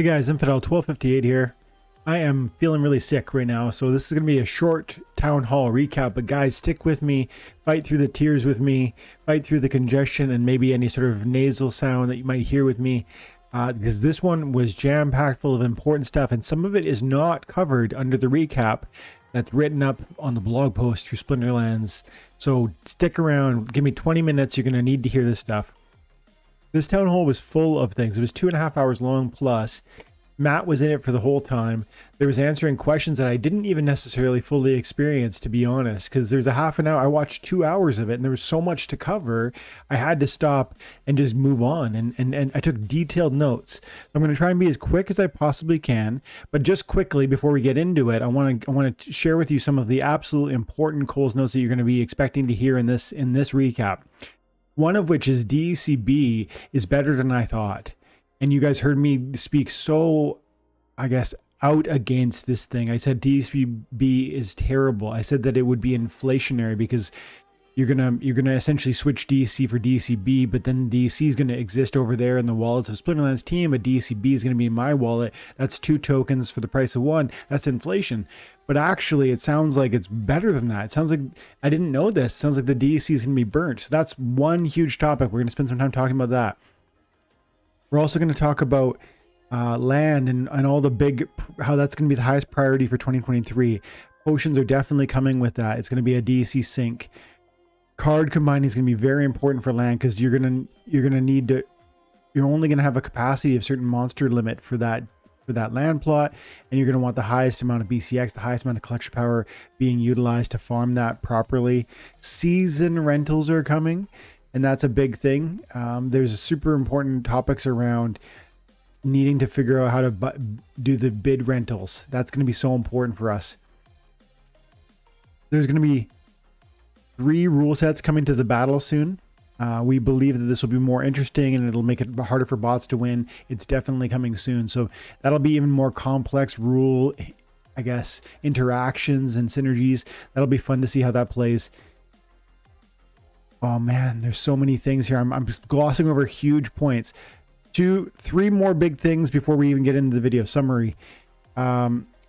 Hey guys, Infidel1258 here. I am feeling really sick right now, so this is going to be a short town hall recap, but guys, stick with me, fight through the tears with me, fight through the congestion and maybe any sort of nasal sound that you might hear with me, because this one was jam-packed full of important stuff, and some of it is not covered under the recap that's written up on the blog post through Splinterlands. So stick around, give me 20 minutes, you're going to need to hear this stuff. This town hall was full of things. It was 2.5 hours long plus. Matt was in it for the whole time. There was answering questions that I didn't even necessarily fully experience, to be honest, because there's a half an hour. I watched 2 hours of it and there was so much to cover. I had to stop and just move on. And I took detailed notes. So I'm going to try and be as quick as I possibly can. But just quickly, before we get into it, I want to share with you some of the absolutely important Cole's notes that you're going to be expecting to hear in this recap. One of which is DEC-B is better than I thought. And you guys heard me speak so, I guess, out against this thing. I said DEC-B is terrible. I said that it would be inflationary because you're gonna essentially switch DEC for DEC-B, but then DEC is gonna exist over there in the wallets of Splinterlands team, but DEC-B is gonna be in my wallet. That's 2 tokens for the price of 1. That's inflation. But actually, it sounds like it's better than that. It sounds like, I didn't know this. It sounds like the DEC is gonna be burnt. So that's one huge topic. We're gonna spend some time talking about that. We're also gonna talk about land and all the big, how that's gonna be the highest priority for 2023. Potions are definitely coming with that. It's gonna be a DEC sync. Card combining is going to be very important for land because you're only going to have a capacity of certain monster limit for that land plot, and you're going to want the highest amount of BCX, the highest amount of collection power being utilized to farm that properly. Season rentals are coming, and that's a big thing. There's super important topics around needing to figure out how to do the bid rentals. That's going to be so important for us. There's going to be 3 rule sets coming to the battle soon. We believe that this will be more interesting and it'll make it harder for bots to win. It's definitely coming soon. So that'll be even more complex rule, I guess, interactions and synergies. That'll be fun to see how that plays. Oh man, there's so many things here. I'm just glossing over huge points. 3 more big things before we even get into the video summary.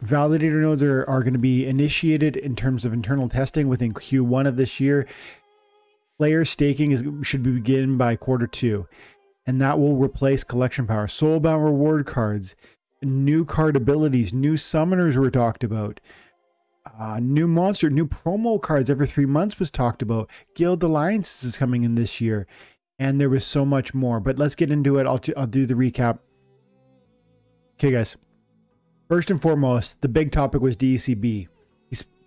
Validator nodes are going to be initiated in terms of internal testing within Q1 of this year. Player staking should begin by Q2, and that will replace collection power. Soulbound reward cards, new card abilities, new summoners were talked about. New promo cards every 3 months was talked about. Guild alliances is coming in this year, and there was so much more. But let's get into it. I'll do the recap. Okay, guys. First and foremost, the big topic was DEC-B.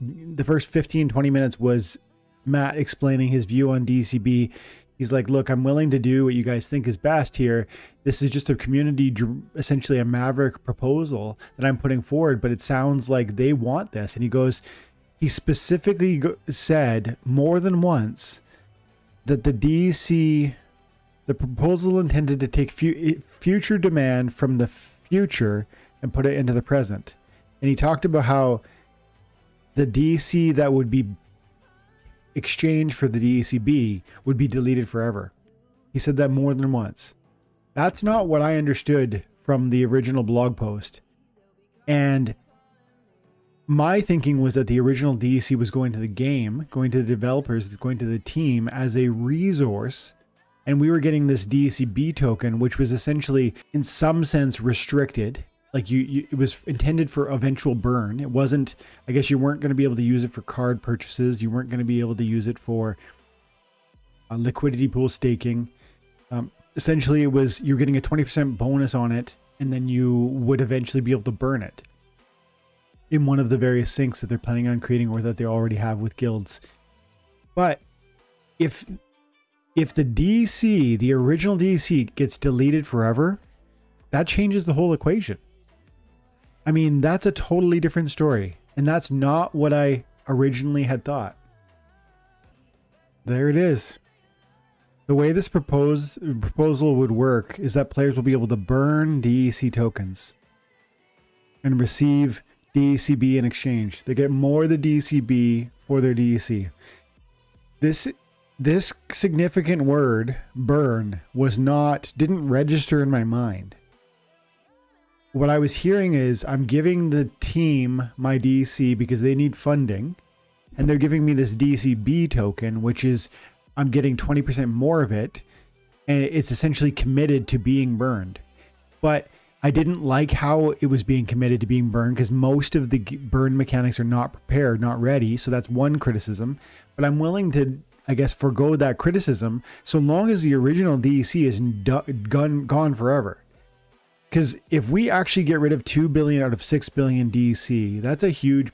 The first 15-20 minutes was Matt explaining his view on DEC-B. He's like, look, I'm willing to do what you guys think is best here. This is just a community, essentially a maverick proposal that I'm putting forward, but it sounds like they want this. And he specifically said more than once that the proposal intended to take future demand from the future and put it into the present. And he talked about how the DEC that would be exchanged for the DEC-B would be deleted forever. He said that more than once. That's not what I understood from the original blog post. And my thinking was that the original DEC was going to the game, going to the developers, going to the team as a resource. And we were getting this DEC-B token, which was essentially in some sense restricted. Like it was intended for eventual burn. It wasn't, I guess you weren't going to be able to use it for card purchases. You weren't going to be able to use it for liquidity pool staking. Essentially, it was, you're getting a 20% bonus on it, and then you would eventually be able to burn it in one of the various syncs that they're planning on creating or that they already have with guilds. But if the DEC, the original DEC, gets deleted forever, that changes the whole equation. I mean, that's a totally different story. And that's not what I originally had thought. There it is. The way this proposal would work is that players will be able to burn DEC tokens and receive DEC-B in exchange. They get more of the DEC-B for their DEC. This significant word, burn, didn't register in my mind. what I was hearing is I'm giving the team my DEC because they need funding, and they're giving me this DEC-B token, which is I'm getting 20% more of it, and it's essentially committed to being burned. But I didn't like how it was being committed to being burned because most of the burn mechanics are not prepared, not ready. So that's one criticism. But I'm willing to, I guess, forgo that criticism so long as the original DEC is gone forever. Because if we actually get rid of 2 billion out of 6 billion DEC, that's a huge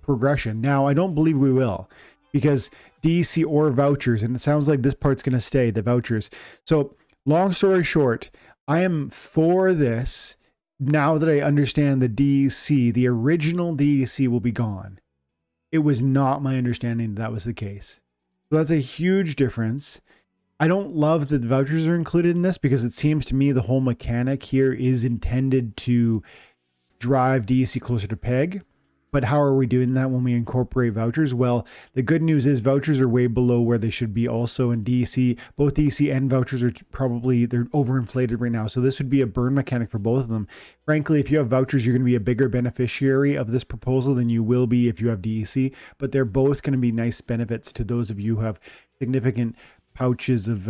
progression. Now, I don't believe we will, because DEC or vouchers, and it sounds like this part's going to stay, the vouchers. So long story short, I am for this now that I understand the DEC, the original DEC will be gone. It was not my understanding that was the case. So that's a huge difference. I don't love that the vouchers are included in this because it seems to me the whole mechanic here is intended to drive DEC closer to peg. But how are we doing that when we incorporate vouchers? Well, the good news is vouchers are way below where they should be also in DEC. Both DEC and vouchers are probably, they're overinflated right now. So this would be a burn mechanic for both of them. Frankly, if you have vouchers, you're going to be a bigger beneficiary of this proposal than you will be if you have DEC. But they're both going to be nice benefits to those of you who have significant pouches of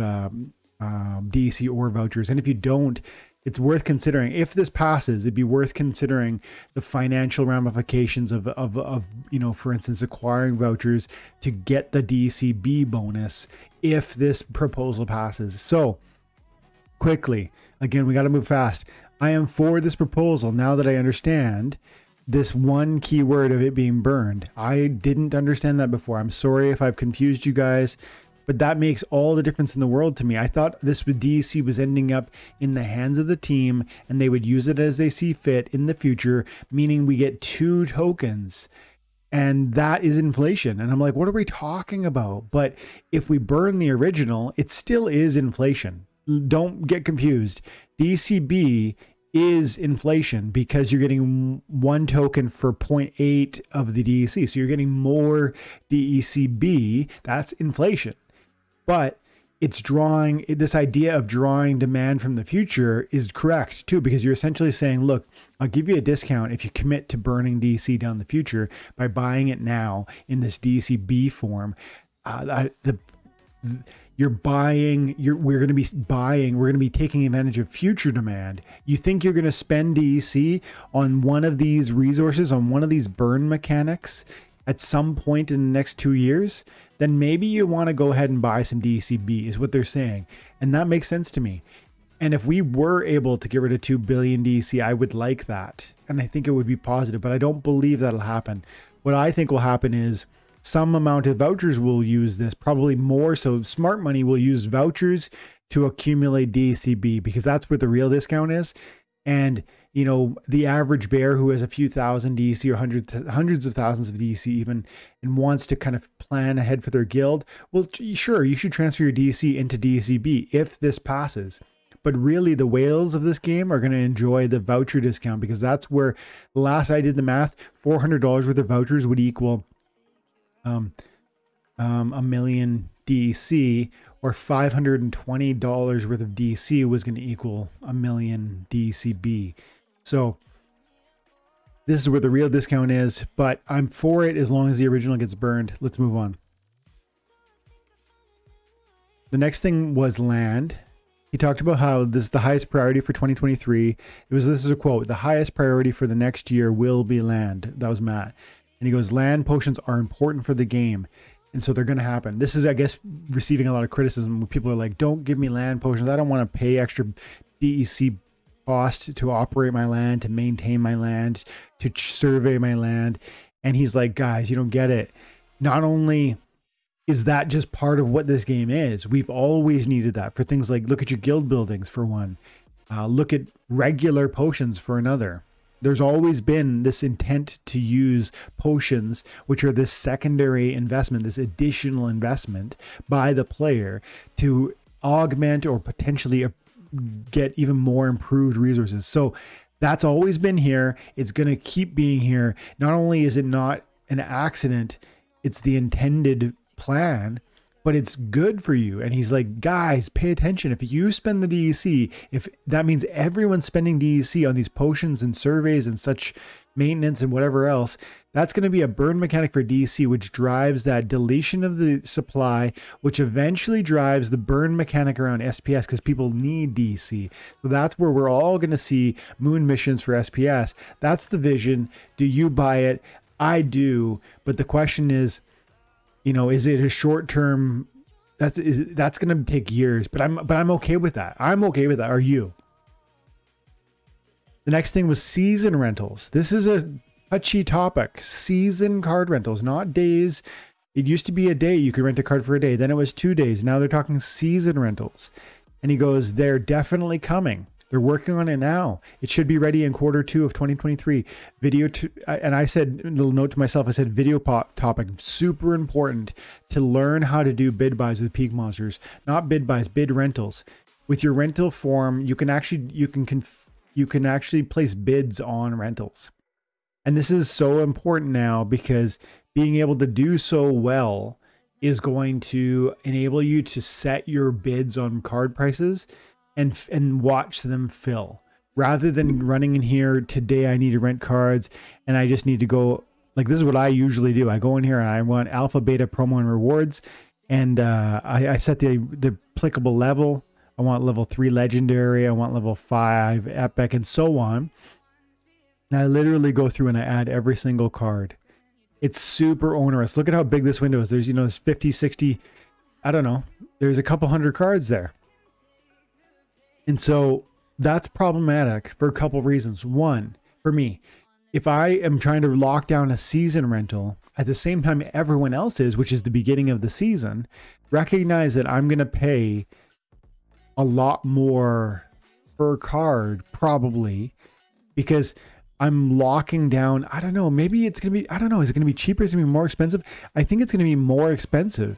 DEC or vouchers. And if you don't, it's worth considering. If this passes, it'd be worth considering the financial ramifications of you know, for instance, acquiring vouchers to get the DEC-B bonus if this proposal passes. So quickly, again, we got to move fast. I am for this proposal now that I understand this one key word of it being burned. I didn't understand that before. I'm sorry if I've confused you guys. But that makes all the difference in the world to me. I thought this with DEC was ending up in the hands of the team and they would use it as they see fit in the future, meaning we get 2 tokens. And that is inflation. And I'm like, what are we talking about? But if we burn the original, it still is inflation. Don't get confused. DEC-B is inflation because you're getting 1 token for 0.8 of the DEC. So you're getting more DEC-B. That's inflation. But it's drawing, this idea of drawing demand from the future is correct too, because you're essentially saying, look, I'll give you a discount if you commit to burning DEC down the future by buying it now in this DEC-B form. We're going to be taking advantage of future demand. You think you're going to spend DEC on one of these resources, on one of these burn mechanics at some point in the next 2 years? Then maybe you want to go ahead and buy some DEC-B is what they're saying. And that makes sense to me. And if we were able to get rid of 2 billion DEC, I would like that. And I think it would be positive, but I don't believe that'll happen. What I think will happen is some amount of vouchers will use this, probably more. So smart money will use vouchers to accumulate DEC-B because that's where the real discount is. And, you know, the average bear who has a few thousand DEC or hundreds of thousands of DEC even and wants to kind of plan ahead for their guild, well, sure, you should transfer your DEC into DEC-B if this passes. But really, the whales of this game are going to enjoy the voucher discount because that's where, the last I did the math, $400 worth of vouchers would equal a million DEC, or $520 worth of DEC was going to equal a million DEC-B. So this is where the real discount is, but I'm for it as long as the original gets burned. Let's move on. The next thing was land. He talked about how this is the highest priority for 2023. This is a quote, the highest priority for the next year will be land. That was Matt. And he goes, land potions are important for the game. And so they're going to happen. This is, I guess, receiving a lot of criticism where people are like, don't give me land potions. I don't want to pay extra DEC cost to operate my land, to maintain my land, to survey my land. And he's like, guys, you don't get it. Not only is that just part of what this game is, we've always needed that for things like, look at your guild buildings for one. Look at regular potions for another. There's always been this intent to use potions, which are this secondary investment, this additional investment by the player to augment or potentially get even more improved resources. So that's always been here. It's going to keep being here. Not only is it not an accident, it's the intended plan, but it's good for you. And he's like, guys, pay attention. If you spend the DEC, if that means everyone's spending DEC on these potions and surveys and such maintenance and whatever else, that's going to be a burn mechanic for DEC, which drives that deletion of the supply, which eventually drives the burn mechanic around SPS because people need DEC. So that's where we're all going to see moon missions for SPS. That's the vision. Do you buy it? I do. But the question is, you know, is it a short term? That's going to take years, but I'm okay with that. I'm okay with that. Are you? The next thing was season rentals. This is a touchy topic. Season card rentals, not days. It used to be a day. You could rent a card for a day. Then it was 2 days. Now they're talking season rentals. And he goes, they're definitely coming. They're working on it now. It should be ready in Q2 of 2023. And I said, a little note to myself, I said video topic, super important to learn how to do bid buys with Peak Monsters. Not bid buys, bid rentals. With your rental form, you can actually place bids on rentals. And this is so important now because being able to do so well is going to enable you to set your bids on card prices and watch them fill. Rather than running in here, today I need to rent cards and I just need to go, like this is what I usually do. I go in here and I want alpha, beta, promo, and rewards. And I set the applicable level. I want level 3 legendary. I want level 5 epic and so on. And I literally go through and I add every single card. It's super onerous. Look at how big this window is. There's, you know, there's 50, 60, I don't know. There's a couple hundred cards there. And so that's problematic for a couple reasons. One, for me, if I am trying to lock down a season rental at the same time everyone else is, which is the beginning of the season, recognize that I'm going to pay a lot more per card probably because I'm locking down. I don't know. Maybe it's going to be, I don't know. Is it going to be cheaper? Is it going to be more expensive? I think it's going to be more expensive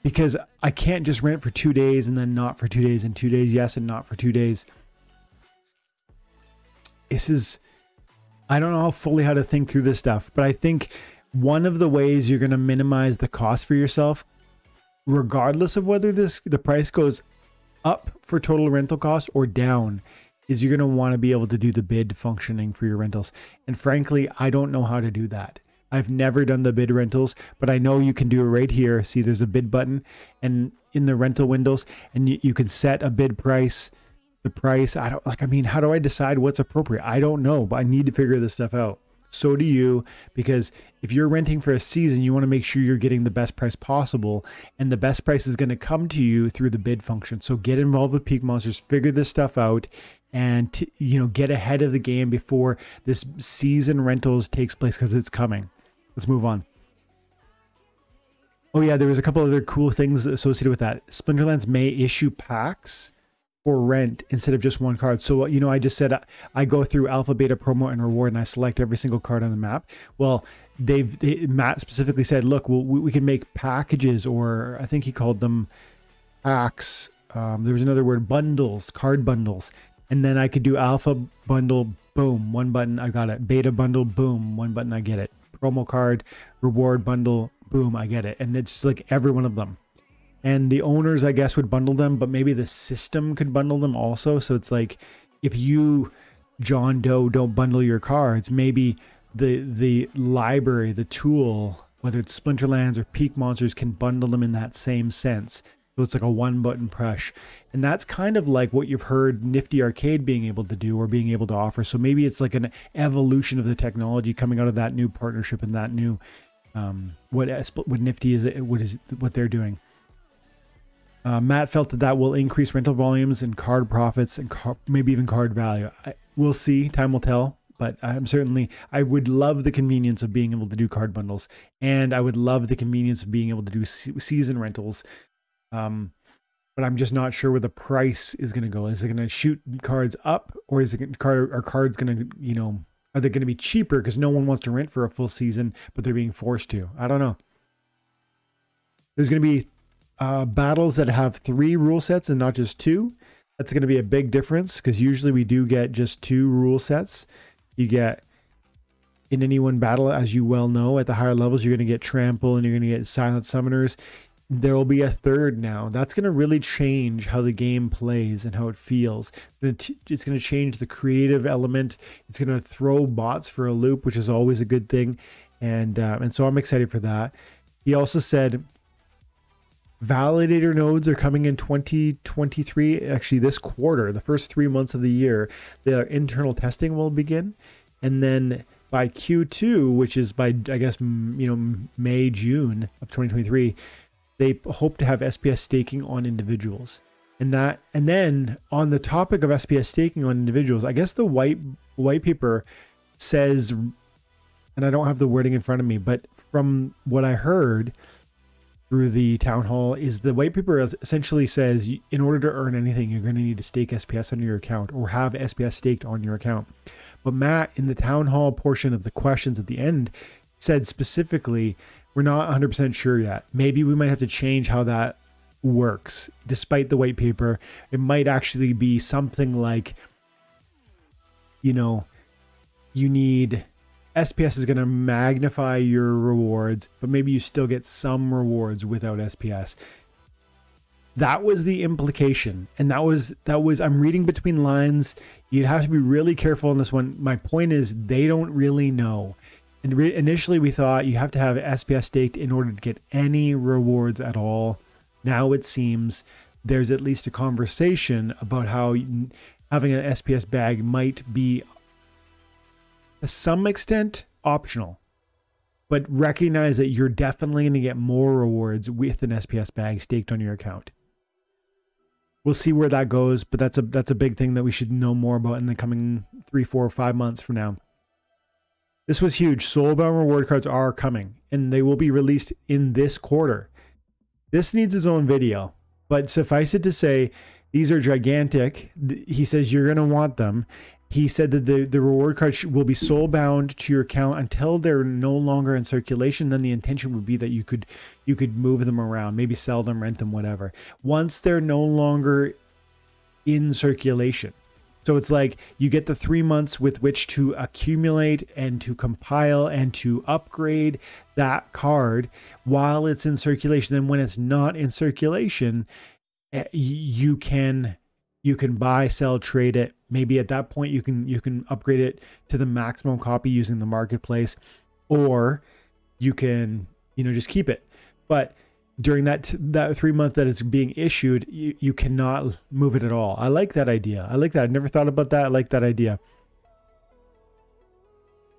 because I can't just rent for 2 days and then not for 2 days and 2 days. Yes. And not for 2 days. This is, I don't know fully how to think through this stuff, but I think one of the ways you're going to minimize the cost for yourself, regardless of whether the price goes up for total rental cost or down, is you're going to want to be able to do the bid functioning for your rentals. And frankly, I don't know how to do that. I've never done the bid rentals, but I know you can do it right here. See, there's a bid button and in the rental windows, and you can set a bid price, the price. I mean, how do I decide what's appropriate? I don't know, but I need to figure this stuff out. So do you, because if you're renting for a season, you want to make sure you're getting the best price possible, and the best price is going to come to you through the bid function. So get involved with Peak Monsters, figure this stuff out, and you know, get ahead of the game before this season rentals takes place, because it's coming. Let's move on. Oh yeah, there was a couple other cool things associated with that. Splinterlands may issue packs for rent instead of just one card. So, you know, I just said I go through alpha, beta, promo, and reward, and I select every single card on the map. Well, Matt specifically said, look, we can make packages, or I think he called them packs. There was another word, bundles, card bundles. And then I could do alpha bundle, boom, one button, I got it. Beta bundle, boom, one button, I get it. Promo card, reward bundle, boom, I get it. And it's like every one of them. And the owners, I guess, would bundle them, but maybe the system could bundle them also. So it's like, if you, John Doe, don't bundle your cards, maybe the library, the tool, whether it's Splinterlands or Peak Monsters, can bundle them in that same sense. So it's like a one button push. And that's kind of like what you've heard Nifty Arcade being able to do or being able to offer. So maybe it's like an evolution of the technology coming out of that new partnership and that new, what Nifty is, what they're doing. Matt felt that will increase rental volumes and card profits and maybe even card value. We'll see. Time will tell. But I would love the convenience of being able to do card bundles. And I would love the convenience of being able to do season rentals. But I'm just not sure where the price is going to go. Is it going to shoot cards up, or are cards going to, you know, are they going to be cheaper because no one wants to rent for a full season, but they're being forced to? I don't know. There's going to be battles that have 3 rule sets and not just 2. That's going to be a big difference, because usually we do get just 2 rule sets. You get, in any one battle, as you well know, at the higher levels, you're going to get trample and you're going to get silent summoners. there will be a third now. That's going to really change how the game plays and how it feels. It's going to change the creative element. It's going to throw bots for a loop, which is always a good thing. And so I'm excited for that. He also said validator nodes are coming in 2023. Actually, this quarter, the first 3 months of the year, the internal testing will begin. And then by Q2, which is by, I guess, May, June of 2023, they hope to have SPS staking on individuals. And then on the topic of SPS staking on individuals, I guess the white paper says, and I don't have the wording in front of me, but from what I heard through the town hall, is the white paper essentially says, in order to earn anything, you're going to need to stake SPS on your account or have SPS staked on your account. But Matt, in the town hall portion of the questions at the end, said specifically, we're not 100% sure yet. Maybe we might have to change how that works. Despite the white paper, it might actually be something like, you need SPS is going to magnify your rewards, but maybe you still get some rewards without SPS. That was the implication. And that was, I'm reading between lines. You'd have to be really careful on this one. My point is they don't really know. And initially we thought you have to have SPS staked in order to get any rewards at all. Now it seems there's at least a conversation about how having an SPS bag might be to some extent optional, but recognize that you're definitely going to get more rewards with an SPS bag staked on your account. We'll see where that goes, but that's a big thing that we should know more about in the coming 3, 4, 5 months from now. This was huge. Soulbound reward cards are coming, and they will be released in this quarter. This needs its own video, but suffice it to say, these are gigantic. He says you're going to want them. He said that the reward cards will be soulbound to your account until they're no longer in circulation. Then the intention would be that you could move them around, maybe sell them, rent them, whatever. Once they're no longer in circulation. So it's like you get the 3 months with which to accumulate and to compile and to upgrade that card while it's in circulation. Then when it's not in circulation, you can buy, sell, trade it. Maybe at that point you can upgrade it to the maximum copy using the marketplace, or you can just keep it. But during that 3 month that it's being issued, you cannot move it at all. I like that idea. I like that. I never thought about that. I like that idea.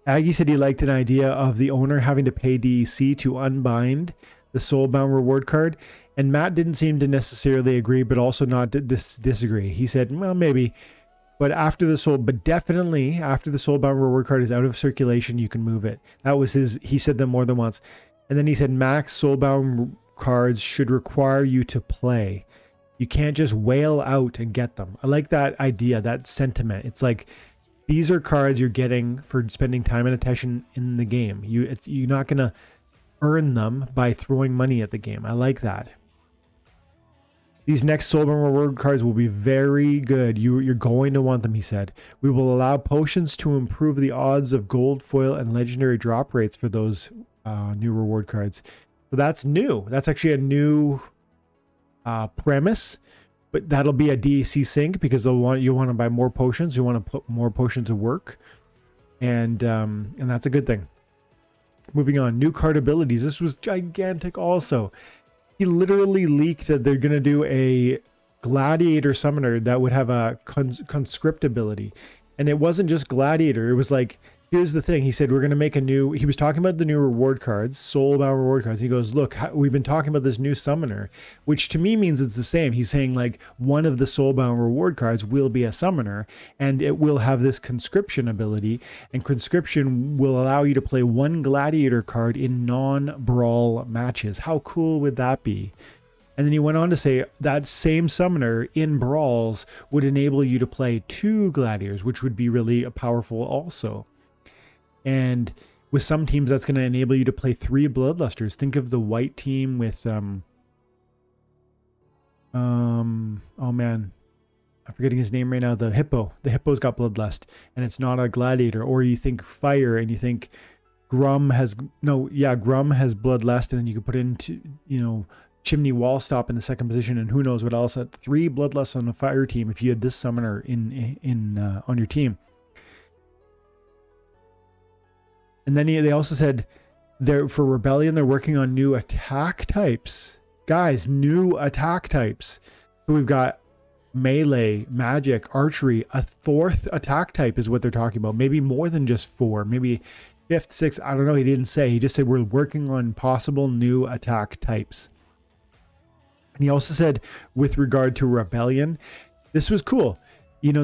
Aggie said he liked an idea of the owner having to pay DEC to unbind the soulbound reward card. And Matt didn't seem to necessarily agree, but also not disagree. He said, well, maybe, but definitely after the soulbound reward card is out of circulation, you can move it. That was he said that more than once. And then he said, max soulbound cards should require you to play. You can't just whale out and get them. I like that idea, that sentiment. It's like, these are cards you're getting for spending time and attention in the game. You're not going to earn them by throwing money at the game. I like that. These next soulbound reward cards will be very good. You're going to want them, he said. We will allow potions to improve the odds of gold foil and legendary drop rates for those new reward cards. So that's new. That's actually a new premise, but that'll be a DEC sync because you want to buy more potions. You want to put more potions to work, and that's a good thing. Moving on, new card abilities. This was gigantic also. He literally leaked that they're going to do a gladiator summoner that would have a conscript ability. And it wasn't just gladiator. It was like, here's the thing. He said, we're going to make he was talking about the new reward cards, soulbound reward cards. He goes, look, we've been talking about this new summoner, which to me means it's the same. He's saying like one of the soulbound reward cards will be a summoner and it will have this conscription ability, and conscription will allow you to play one gladiator card in non-brawl matches. How cool would that be? And then he went on to say that same summoner in brawls would enable you to play 2 gladiators, which would be really powerful also. And with some teams, that's going to enable you to play 3 bloodlusters. Think of the white team with, oh man, I'm forgetting his name right now. The hippo. The hippo's got bloodlust, and it's not a gladiator. Or you think fire, and you think Grum has bloodlust, and then you could put into, chimney wall stop in the second position, and who knows what else. At 3 bloodlusts on the fire team if you had this summoner in on your team. And then they also said for Rebellion, they're working on new attack types. Guys, new attack types. So we've got melee, magic, archery. A 4th attack type is what they're talking about. Maybe more than just 4. Maybe 5th, 6th. I don't know. He didn't say. He just said we're working on possible new attack types. And he also said with regard to Rebellion, this was cool. You know,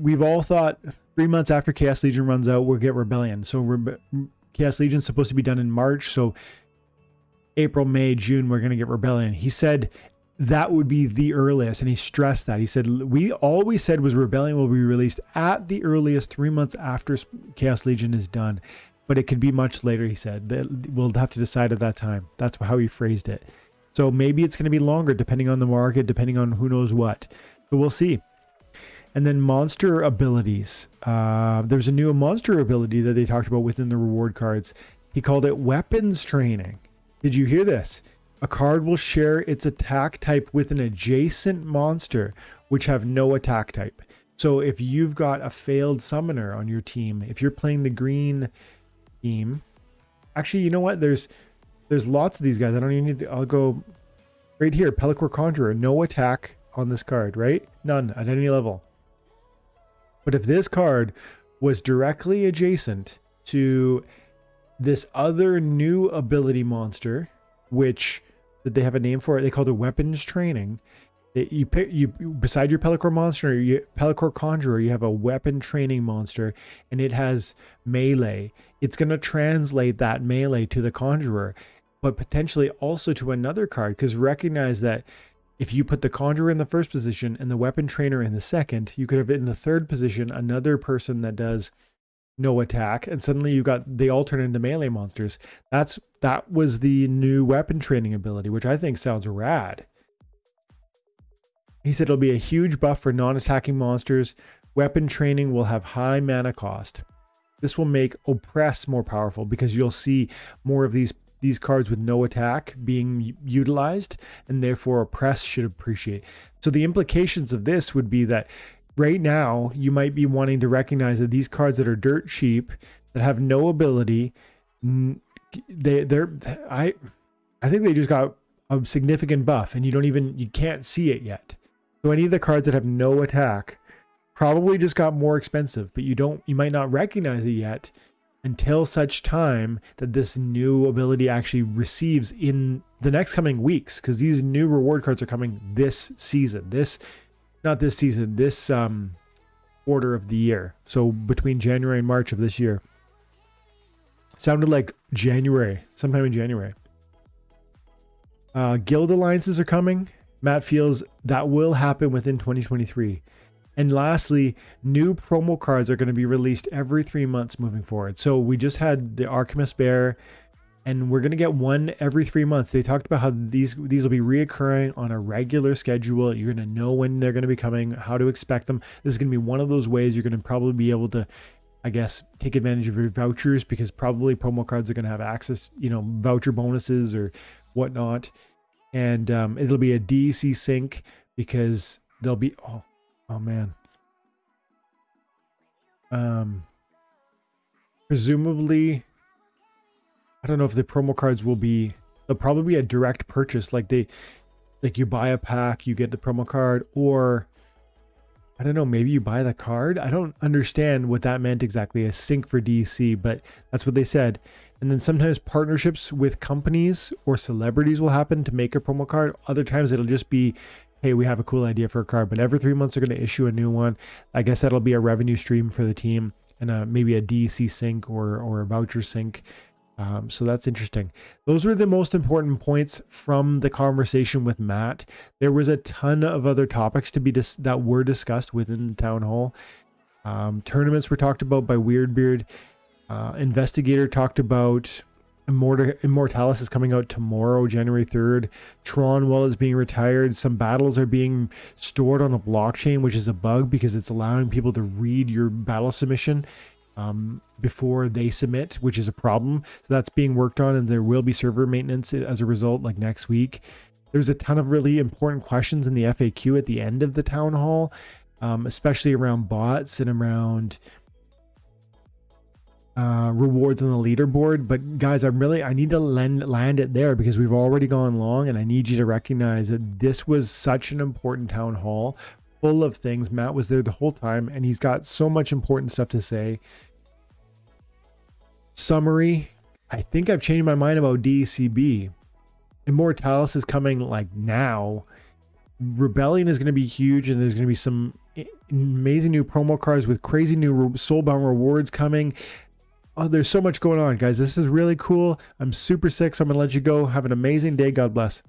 we've all thought 3 months after Chaos Legion runs out, we'll get Rebellion. So Chaos Legion's supposed to be done in March. So April, May, June, we're going to get Rebellion. He said that would be the earliest. And he stressed that. He said, all we said was Rebellion will be released at the earliest 3 months after Chaos Legion is done. But it could be much later, he said. We'll have to decide at that time. That's how he phrased it. So maybe it's going to be longer depending on the market, depending on who knows what. But we'll see. And then monster abilities. There's a new monster ability that they talked about within the reward cards. He called it weapons training. Did you hear this? A card will share its attack type with an adjacent monster, which have no attack type. So if you've got a failed summoner on your team, if you're playing the green team, actually, you know what? There's lots of these guys. I don't even need to, I'll go right here. Pellicor Conjurer, no attack on this card, right? None at any level. But if this card was directly adjacent to this other new ability monster, which did they have a name for it? They called it weapons training. You beside your Pellicor monster, Pellicor Conjurer, you have a weapon training monster, and it has melee. It's going to translate that melee to the Conjurer, but potentially also to another card, because recognize that if you put the Conjurer in the first position and the Weapon Trainer in the second, you could have in the third position another person that does no attack, and suddenly they all turn into melee monsters. That was the new Weapon Training ability, which I think sounds rad. He said it'll be a huge buff for non-attacking monsters. Weapon Training will have high mana cost. This will make Oppress more powerful because you'll see more of these cards with no attack being utilized, and therefore Oppress should appreciate. So the implications of this would be that right now you might be wanting to recognize that these cards that are dirt cheap, that have no ability, I think they just got a significant buff, and you can't see it yet. So any of the cards that have no attack probably just got more expensive, but you might not recognize it yet until such time that this new ability actually receives in the next coming weeks, because these new reward cards are coming this season. This quarter of the year. So between January and March of this year. Sounded like January, sometime in January. Guild alliances are coming. Matt feels that will happen within 2023. And lastly, new promo cards are going to be released every 3 months moving forward. So we just had the Archimist Bear, and we're going to get one every 3 months. They talked about how these will be reoccurring on a regular schedule. You're going to know when they're going to be coming, how to expect them. This is going to be one of those ways you're going to probably be able to, I guess, take advantage of your vouchers, because probably promo cards are going to have access, voucher bonuses or whatnot. And it'll be a DEC sync, because there'll be, oh man. Presumably, I don't know if the promo cards they'll probably be a direct purchase. Like you buy a pack, you get the promo card, or I don't know, maybe you buy the card. I don't understand what that meant exactly, a sync for DC, but that's what they said. And then sometimes partnerships with companies or celebrities will happen to make a promo card. Other times it'll just be, hey, we have a cool idea for a card, but every 3 months they're going to issue a new one. I guess that'll be a revenue stream for the team, and maybe a DEC sync or a voucher sync. So that's interesting. Those were the most important points from the conversation with Matt. There was a ton of other topics that were discussed within the town hall. Tournaments were talked about by Weirdbeard. Investigator talked about Immortalis is coming out tomorrow, January 3rd. Tron Wall is being retired. Some battles are being stored on a blockchain, which is a bug because it's allowing people to read your battle submission before they submit, which is a problem. So that's being worked on, and there will be server maintenance as a result, like next week. There's a ton of really important questions in the FAQ at the end of the town hall, especially around bots and around rewards on the leaderboard. But guys, I need to land it there because we've already gone long, and I need you to recognize that this was such an important town hall full of things. Matt was there the whole time, and he's got so much important stuff to say. Summary: I think I've changed my mind about DEC-B. Immortalis is coming like now. Rebellion is going to be huge, and there's going to be some amazing new promo cards with crazy new soulbound rewards coming. Oh, there's so much going on, guys. This is really cool. I'm super sick, so I'm going to let you go. Have an amazing day. God bless.